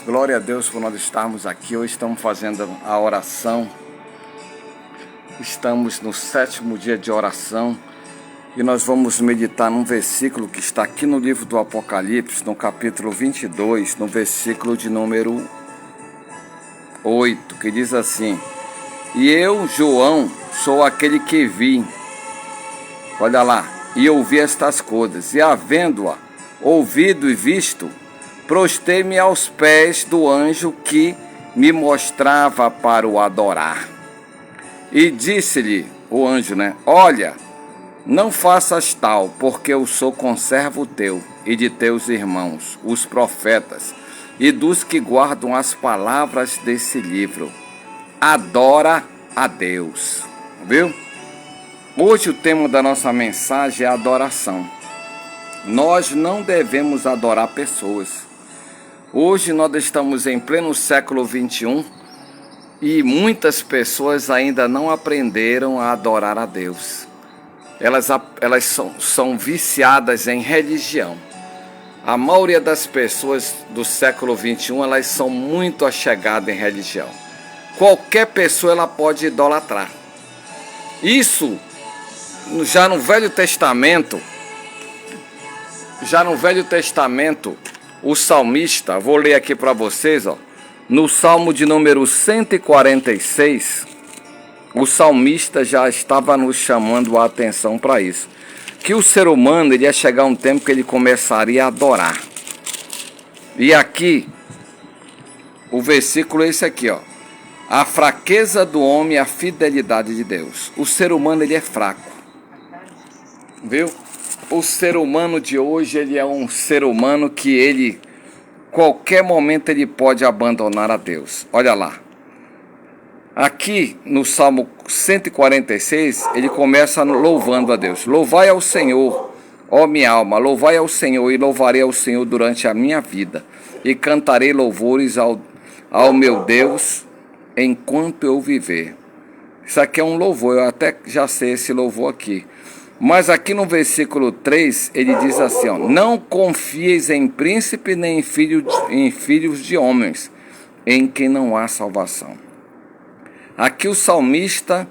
glória a Deus por nós estarmos aqui. Hoje estamos fazendo a oração, estamos no 7º dia de oração e nós vamos meditar num versículo que está aqui no livro do Apocalipse, no capítulo 22, no versículo de número 8, que diz assim: E eu, João, sou aquele que vi, olha lá, e ouvi estas coisas, e havendo-a ouvido e visto, prostei-me aos pés do anjo que me mostrava para o adorar. E disse-lhe o anjo, Olha, não faças tal, porque eu sou conservo teu e de teus irmãos, os profetas, e dos que guardam as palavras desse livro. Adora a Deus. Viu? Hoje o tema da nossa mensagem é adoração. Nós não devemos adorar pessoas. Hoje nós estamos em pleno século 21 e muitas pessoas ainda não aprenderam a adorar a Deus. Elas são viciadas em religião. A maioria das pessoas do século 21, elas são muito achegadas em religião. Qualquer pessoa ela pode idolatrar. Isso já no Velho Testamento, o salmista, vou ler aqui para vocês, no Salmo de número 146, o salmista já estava nos chamando a atenção para isso. Que o ser humano ele ia chegar um tempo que ele começaria a adorar. E aqui, o versículo é esse aqui, A fraqueza do homem e a fidelidade de Deus. O ser humano ele é fraco. Viu? O ser humano de hoje, ele é um ser humano que qualquer momento ele pode abandonar a Deus. Olha lá. Aqui no Salmo 146, ele começa louvando a Deus. Louvai ao Senhor, ó minha alma, louvai ao Senhor e louvarei ao Senhor durante a minha vida. E cantarei louvores ao meu Deus enquanto eu viver. Isso aqui é um louvor, eu até já sei esse louvor aqui. Mas aqui no versículo 3, ele diz assim, Não confieis em príncipe nem em filhos de homens, em quem não há salvação. Aqui o salmista,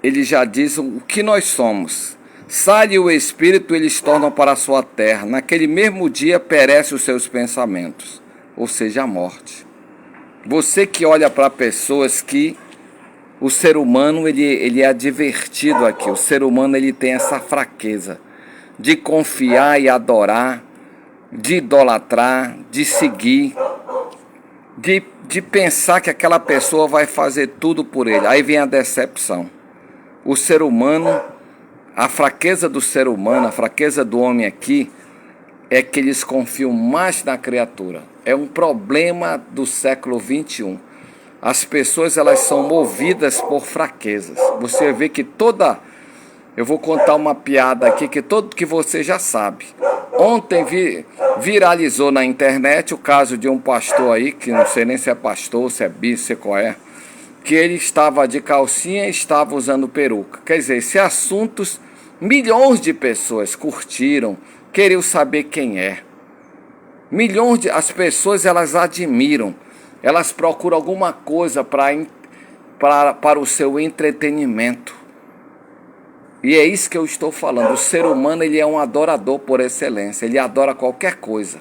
ele já diz o que nós somos. Sai o espírito, eles tornam para a sua terra. Naquele mesmo dia perece os seus pensamentos, ou seja, a morte. Você que olha para pessoas que o ser humano ele é advertido aqui. O ser humano ele tem essa fraqueza de confiar e adorar, de idolatrar, de seguir, de pensar que aquela pessoa vai fazer tudo por ele. Aí vem a decepção. O ser humano, a fraqueza do ser humano, a fraqueza do homem aqui é que eles confiam mais na criatura. É um problema do século 21. As pessoas elas são movidas por fraquezas. Você vê que eu vou contar uma piada aqui que você já sabe. Ontem viralizou na internet o caso de um pastor aí, que não sei nem se é pastor, se é bispo, se qual é, que ele estava de calcinha e estava usando peruca. Quer dizer, esse assunto, milhões de pessoas curtiram, queriam saber quem é. As pessoas elas admiram. Elas procuram alguma coisa para o seu entretenimento. E é isso que eu estou falando. O ser humano ele é um adorador por excelência. Ele adora qualquer coisa.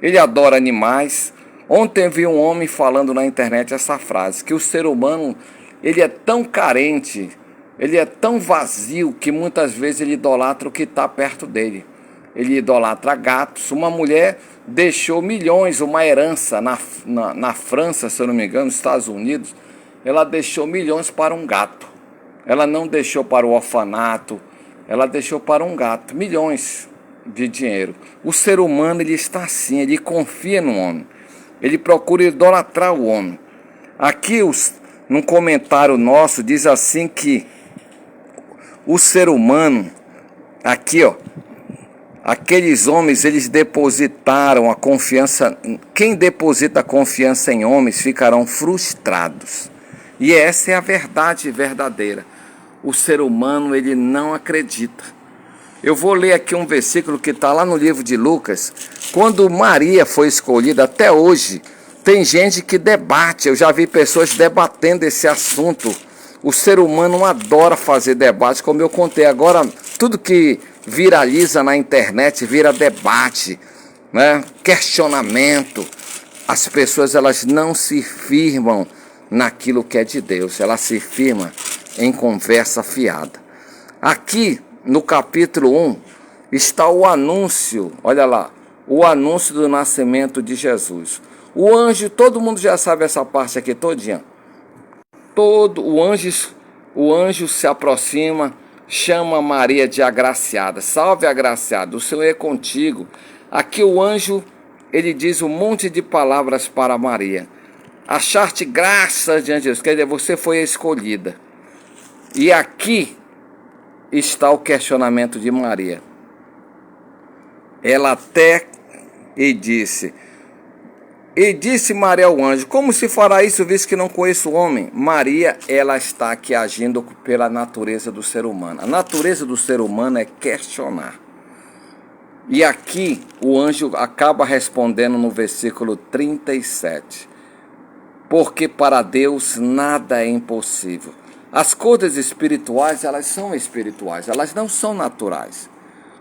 Ele adora animais. Ontem vi um homem falando na internet essa frase, que o ser humano ele é tão carente, ele é tão vazio, que muitas vezes ele idolatra o que está perto dele. Ele idolatra gatos. Uma mulher deixou milhões, uma herança na França, se eu não me engano, nos Estados Unidos. Ela deixou milhões para um gato. Ela não deixou para o orfanato, ela deixou para um gato, milhões de dinheiro. O ser humano ele está assim, ele confia no homem. Ele procura idolatrar o homem. Aqui, num comentário nosso, diz assim que o ser humano, aqui aqueles homens, eles depositaram a confiança. Quem deposita confiança em homens ficarão frustrados. E essa é a verdade verdadeira. O ser humano, ele não acredita. Eu vou ler aqui um versículo que está lá no livro de Lucas. Quando Maria foi escolhida, até hoje, tem gente que debate. Eu já vi pessoas debatendo esse assunto. O ser humano adora fazer debate, como eu contei. Agora, tudo que viraliza na internet vira debate, né? Questionamento. As pessoas, elas não se firmam naquilo que é de Deus. Elas se firmam em conversa fiada. Aqui, no capítulo 1, está o anúncio, olha lá, o anúncio do nascimento de Jesus. O anjo, todo mundo já sabe essa parte aqui todinha. O anjo se aproxima, chama Maria de agraciada. Salve, agraciada, o Senhor é contigo. Aqui o anjo, ele diz um monte de palavras para Maria. Achar-te graça diante de Deus, quer dizer, você foi escolhida. E aqui está o questionamento de Maria. Ela até disse Maria ao anjo: como se fará isso, visto que não conheço o homem? Maria, ela está aqui agindo pela natureza do ser humano. A natureza do ser humano é questionar. E aqui o anjo acaba respondendo no versículo 37. Porque para Deus nada é impossível. As coisas espirituais, elas são espirituais, elas não são naturais.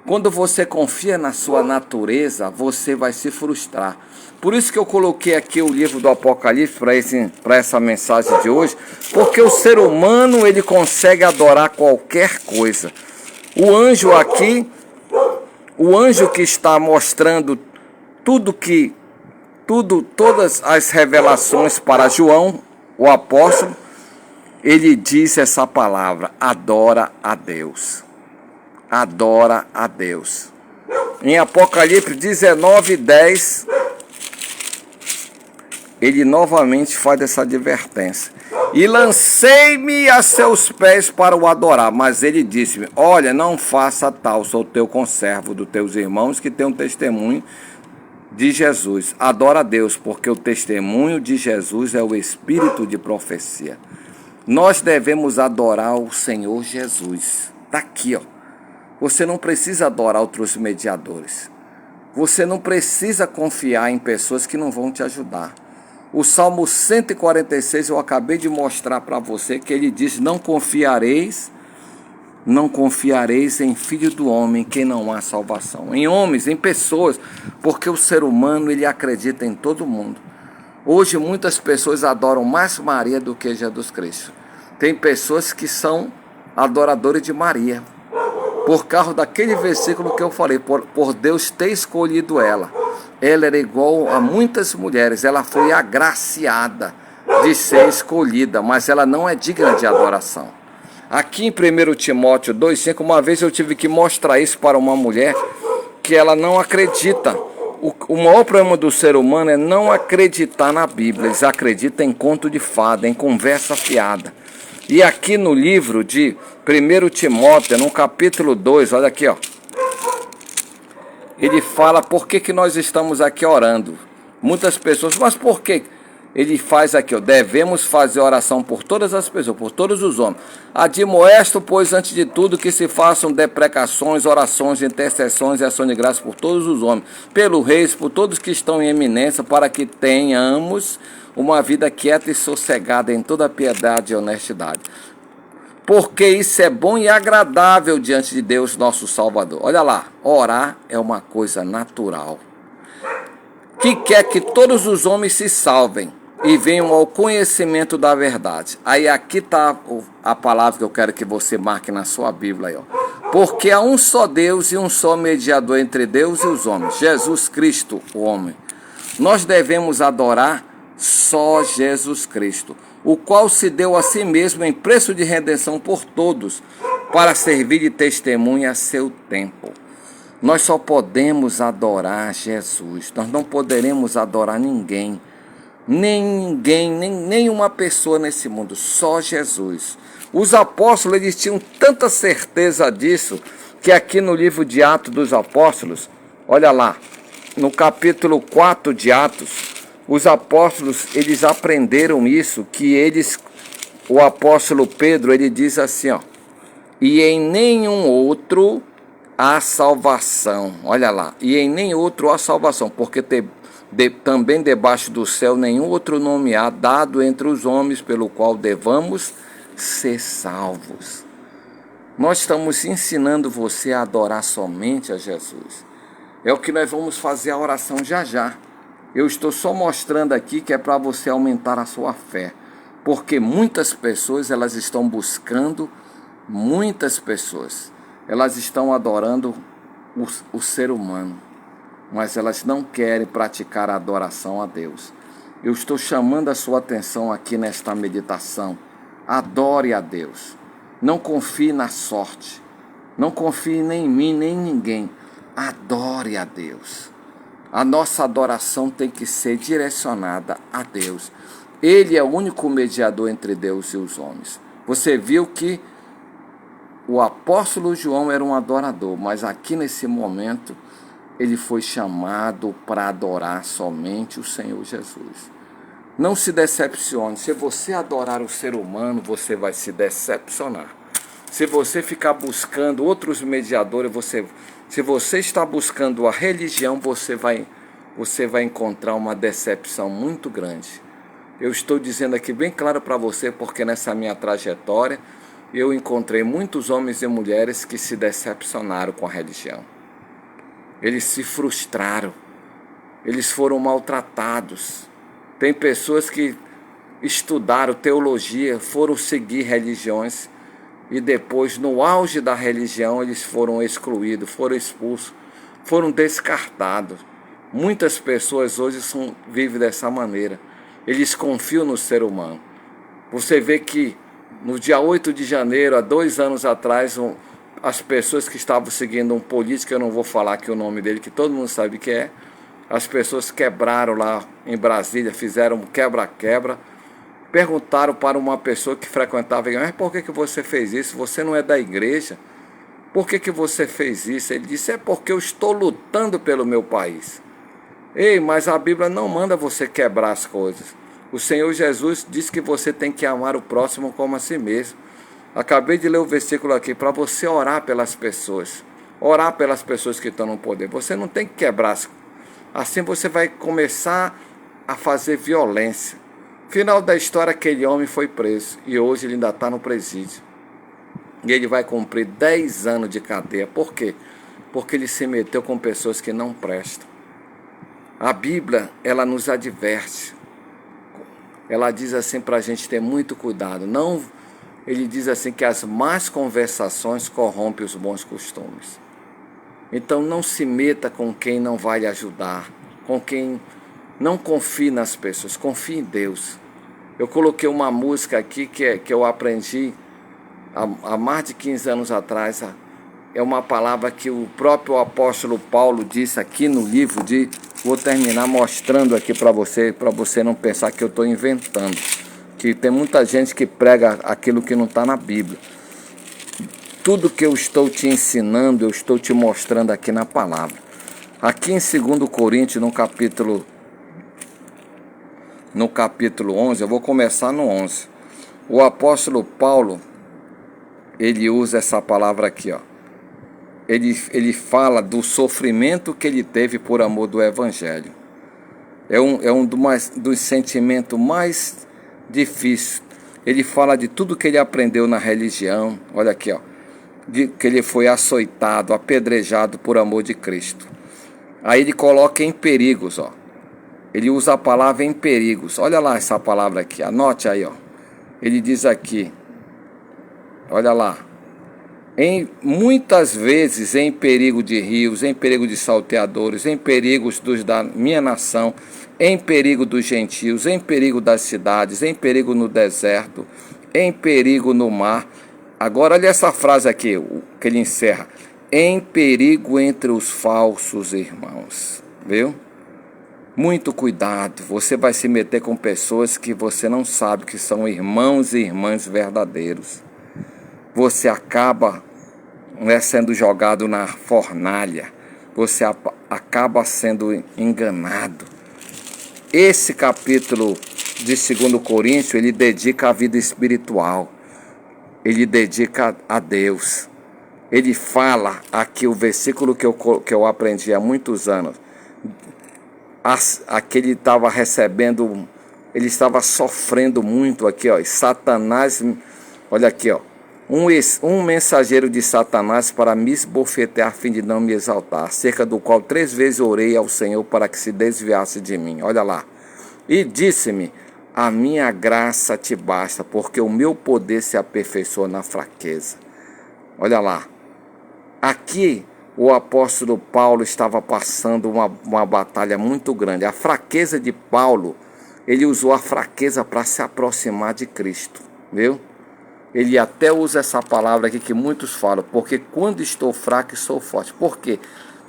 Quando você confia na sua natureza, você vai se frustrar. Por isso que eu coloquei aqui o livro do Apocalipse para essa mensagem de hoje, porque o ser humano, ele consegue adorar qualquer coisa. O anjo aqui, o anjo que está mostrando todas as revelações para João, o apóstolo, ele diz essa palavra: adora a Deus. Adora a Deus. Em Apocalipse 19:10, ele novamente faz essa advertência. E lancei-me a seus pés para o adorar. Mas ele disse-me: olha, não faça tal, sou teu conservo dos teus irmãos que tem um testemunho de Jesus. Adora a Deus, porque o testemunho de Jesus é o espírito de profecia. Nós devemos adorar o Senhor Jesus. Está aqui, ó. Você não precisa adorar outros mediadores. Você não precisa confiar em pessoas que não vão te ajudar. O Salmo 146 eu acabei de mostrar para você que ele diz: não confiareis em filho do homem, que não há salvação. Em homens, em pessoas, porque o ser humano, ele acredita em todo mundo. Hoje muitas pessoas adoram mais Maria do que Jesus Cristo. Tem pessoas que são adoradores de Maria, por causa daquele versículo que eu falei: por Deus ter escolhido ela. Ela era igual a muitas mulheres, ela foi agraciada de ser escolhida, mas ela não é digna de adoração. Aqui em 1 Timóteo 2,5, uma vez eu tive que mostrar isso para uma mulher que ela não acredita. O maior problema do ser humano é não acreditar na Bíblia. Eles acreditam em conto de fada, em conversa fiada. E aqui no livro de 1 Timóteo, no capítulo 2, olha aqui, ó. Ele fala por que nós estamos aqui orando. Muitas pessoas, mas por que? Ele faz aqui, ó: devemos fazer oração por todas as pessoas, por todos os homens. Admoesto, pois, antes de tudo, que se façam deprecações, orações, intercessões e ações de graça por todos os homens, pelo reis, por todos que estão em eminência, para que tenhamos uma vida quieta e sossegada em toda piedade e honestidade. Porque isso é bom e agradável diante de Deus, nosso Salvador. Olha lá, orar é uma coisa natural, que quer que todos os homens se salvem e venham ao conhecimento da verdade. Aí aqui está a palavra que eu quero que você marque na sua Bíblia aí, ó. Porque há um só Deus e um só mediador entre Deus e os homens, Jesus Cristo, o homem. Nós devemos adorar só Jesus Cristo, o qual se deu a si mesmo em preço de redenção por todos, para servir de testemunha a seu tempo. Nós só podemos adorar Jesus, nós não poderemos adorar ninguém, nem uma pessoa nesse mundo, só Jesus. Os apóstolos, eles tinham tanta certeza disso, que aqui no livro de Atos dos Apóstolos, olha lá, no capítulo 4 de Atos, os apóstolos, eles aprenderam isso, o apóstolo Pedro, ele diz assim, ó: e em nenhum outro há salvação. Olha lá. E em nem outro há salvação, porque também debaixo do céu nenhum outro nome há dado entre os homens pelo qual devamos ser salvos. Nós estamos ensinando você a adorar somente a Jesus. É o que nós vamos fazer a oração já já. Eu estou só mostrando aqui que é para você aumentar a sua fé. Porque muitas pessoas, elas estão buscando, elas estão adorando o ser humano. Mas elas não querem praticar a adoração a Deus. Eu estou chamando a sua atenção aqui nesta meditação. Adore a Deus. Não confie na sorte. Não confie nem em mim, nem em ninguém. Adore a Deus. A nossa adoração tem que ser direcionada a Deus. Ele é o único mediador entre Deus e os homens. Você viu que o apóstolo João era um adorador, mas aqui nesse momento ele foi chamado para adorar somente o Senhor Jesus. Não se decepcione. Se você adorar o ser humano, você vai se decepcionar. Se você ficar buscando outros mediadores, se você está buscando a religião, você vai encontrar uma decepção muito grande. Eu estou dizendo aqui bem claro para você, porque nessa minha trajetória, eu encontrei muitos homens e mulheres que se decepcionaram com a religião. Eles se frustraram. Eles foram maltratados. Tem pessoas que estudaram teologia, foram seguir religiões e depois, no auge da religião, eles foram excluídos, foram expulsos, foram descartados. Muitas pessoas hoje vivem dessa maneira. Eles confiam no ser humano. Você vê que no dia 8 de janeiro, há 2 anos atrás, as pessoas que estavam seguindo um político, eu não vou falar aqui o nome dele, que todo mundo sabe que é, as pessoas quebraram lá em Brasília, fizeram um quebra-quebra, perguntaram para uma pessoa que frequentava a igreja: mas por que você fez isso? Você não é da igreja? Por que você fez isso? Ele disse: é porque eu estou lutando pelo meu país. Ei, mas a Bíblia não manda você quebrar as coisas. O Senhor Jesus diz que você tem que amar o próximo como a si mesmo. Acabei de ler o versículo aqui para você orar pelas pessoas. Orar pelas pessoas que estão no poder. Você não tem que quebrar as coisas. Assim você vai começar a fazer violência. Final da história, aquele homem foi preso e hoje ele ainda está no presídio. E ele vai cumprir 10 anos de cadeia. Por quê? Porque ele se meteu com pessoas que não prestam. A Bíblia, ela nos adverte. Ela diz assim para a gente ter muito cuidado. Ele diz assim que as más conversações corrompem os bons costumes. Então não se meta com quem não vai lhe ajudar, com quem não confie nas pessoas, confie em Deus. Eu coloquei uma música aqui que eu aprendi há mais de 15 anos atrás. É uma palavra que o próprio apóstolo Paulo disse aqui no livro vou terminar mostrando aqui para você não pensar que eu estou inventando. Que tem muita gente que prega aquilo que não está na Bíblia. Tudo que eu estou te ensinando, eu estou te mostrando aqui na palavra. Aqui em 2 Coríntios, no capítulo 11, eu vou começar no 11. O apóstolo Paulo, ele usa essa palavra aqui, ó. Ele fala do sofrimento que ele teve por amor do Evangelho. É um dos sentimentos mais difíceis. Ele fala de tudo que ele aprendeu na religião. Olha aqui, ó. Que ele foi açoitado, apedrejado por amor de Cristo. Aí ele coloca em perigos, ó. Ele usa a palavra em perigos. Olha lá essa palavra aqui, anote aí, ó. Ele diz aqui, olha lá. Muitas vezes em perigo de rios, em perigo de salteadores, em perigos da minha nação, em perigo dos gentios, em perigo das cidades, em perigo no deserto, em perigo no mar. Agora olha essa frase aqui, que ele encerra: em perigo entre os falsos irmãos. Viu? Muito cuidado, você vai se meter com pessoas que você não sabe que são irmãos e irmãs verdadeiros. Você acaba sendo jogado na fornalha, você acaba sendo enganado. Esse capítulo de 2 Coríntios, ele dedica à vida espiritual, ele dedica a Deus. ele fala aqui o versículo que eu aprendi há muitos anos. Aquele estava recebendo, ele estava sofrendo muito aqui, ó. E Satanás, olha aqui, ó. Um mensageiro de Satanás para me esbofetear a fim de não me exaltar, acerca do qual 3 vezes orei ao Senhor para que se desviasse de mim. Olha lá. E disse-me: a minha graça te basta, porque o meu poder se aperfeiçoa na fraqueza. Olha lá. Aqui o apóstolo Paulo estava passando uma batalha muito grande. A fraqueza de Paulo, ele usou a fraqueza para se aproximar de Cristo, viu? Ele até usa essa palavra aqui que muitos falam, porque quando estou fraco, sou forte. Por quê?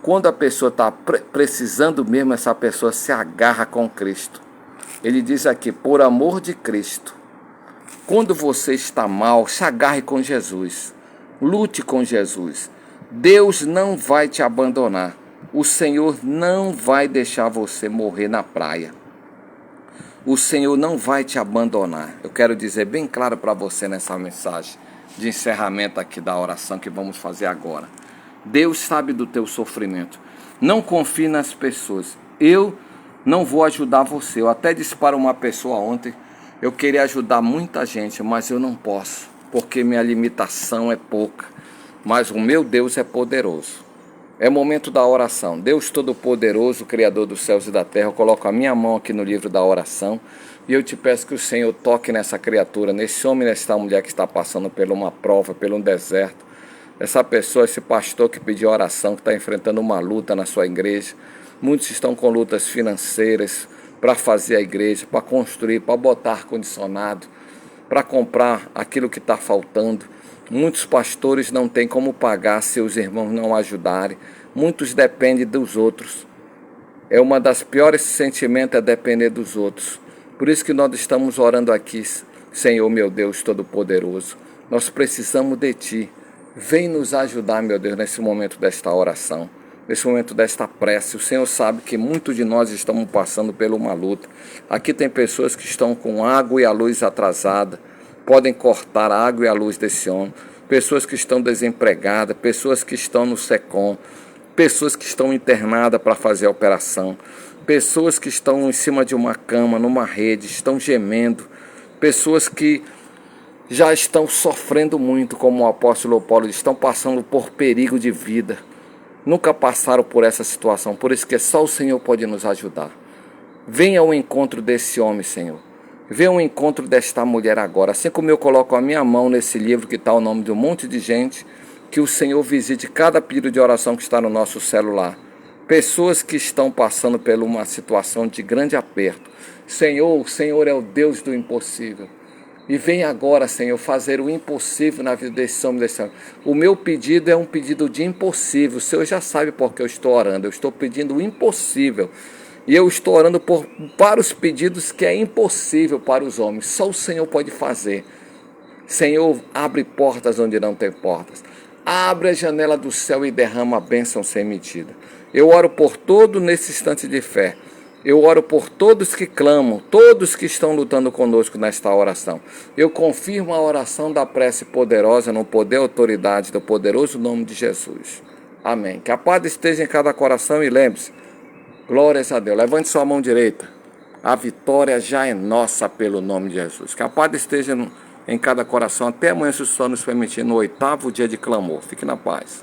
Quando a pessoa está precisando mesmo, essa pessoa se agarra com Cristo. Ele diz aqui, por amor de Cristo. Quando você está mal, se agarre com Jesus. Lute com Jesus. Deus não vai te abandonar. O Senhor não vai deixar você morrer na praia. O Senhor não vai te abandonar. Eu quero dizer bem claro para você nessa mensagem de encerramento aqui da oração que vamos fazer agora. Deus sabe do teu sofrimento. Não confie nas pessoas. Eu não vou ajudar você. Eu até disse para uma pessoa ontem, eu queria ajudar muita gente, mas eu não posso, porque minha limitação é pouca. Mas o meu Deus é poderoso. É momento da oração. Deus Todo-Poderoso, Criador dos céus e da terra, eu coloco a minha mão aqui no livro da oração e eu te peço que o Senhor toque nessa criatura, nesse homem, nessa mulher que está passando por uma prova, por um deserto. Essa pessoa, esse pastor que pediu oração, que está enfrentando uma luta na sua igreja. Muitos estão com lutas financeiras para fazer a igreja, para construir, para botar ar-condicionado, para comprar aquilo que está faltando. Muitos pastores não têm como pagar se os irmãos não ajudarem. Muitos dependem dos outros. É uma das piores sentimentos, é depender dos outros. Por isso que nós estamos orando aqui, Senhor, meu Deus Todo-Poderoso. Nós precisamos de Ti. Vem nos ajudar, meu Deus, nesse momento desta oração, nesse momento desta prece. O Senhor sabe que muitos de nós estamos passando por uma luta. Aqui tem pessoas que estão com água e a luz atrasada. Podem cortar a água e a luz desse homem. Pessoas que estão desempregadas, pessoas que estão no SECOM, pessoas que estão internadas para fazer a operação, pessoas que estão em cima de uma cama, numa rede, estão gemendo, pessoas que já estão sofrendo muito, como o apóstolo Paulo, estão passando por perigo de vida. Nunca passaram por essa situação, por isso que só o Senhor pode nos ajudar. Venha ao encontro desse homem, Senhor. Venha ao encontro desta mulher agora. Assim como eu coloco a minha mão nesse livro que está o nome de um monte de gente, que o Senhor visite cada pedido de oração que está no nosso celular. Pessoas que estão passando por uma situação de grande aperto. Senhor, o Senhor é o Deus do impossível. E vem agora, Senhor, fazer o impossível na vida desse homem, desse homem. O meu pedido é um pedido de impossível. O Senhor já sabe por que eu estou orando. Eu estou pedindo o impossível. E eu estou orando para os pedidos que é impossível para os homens. Só o Senhor pode fazer. Senhor, abre portas onde não tem portas. Abre a janela do céu e derrama a bênção sem medida. Eu oro por todo nesse instante de fé. Eu oro por todos que clamam, todos que estão lutando conosco nesta oração. Eu confirmo a oração da prece poderosa no poder e autoridade do poderoso nome de Jesus. Amém. Que a paz esteja em cada coração e lembre-se, glórias a Deus. Levante sua mão direita. A vitória já é nossa pelo nome de Jesus. Que a paz esteja em cada coração. Até amanhã, se o Senhor nos permitir, no 8º dia de clamor. Fique na paz.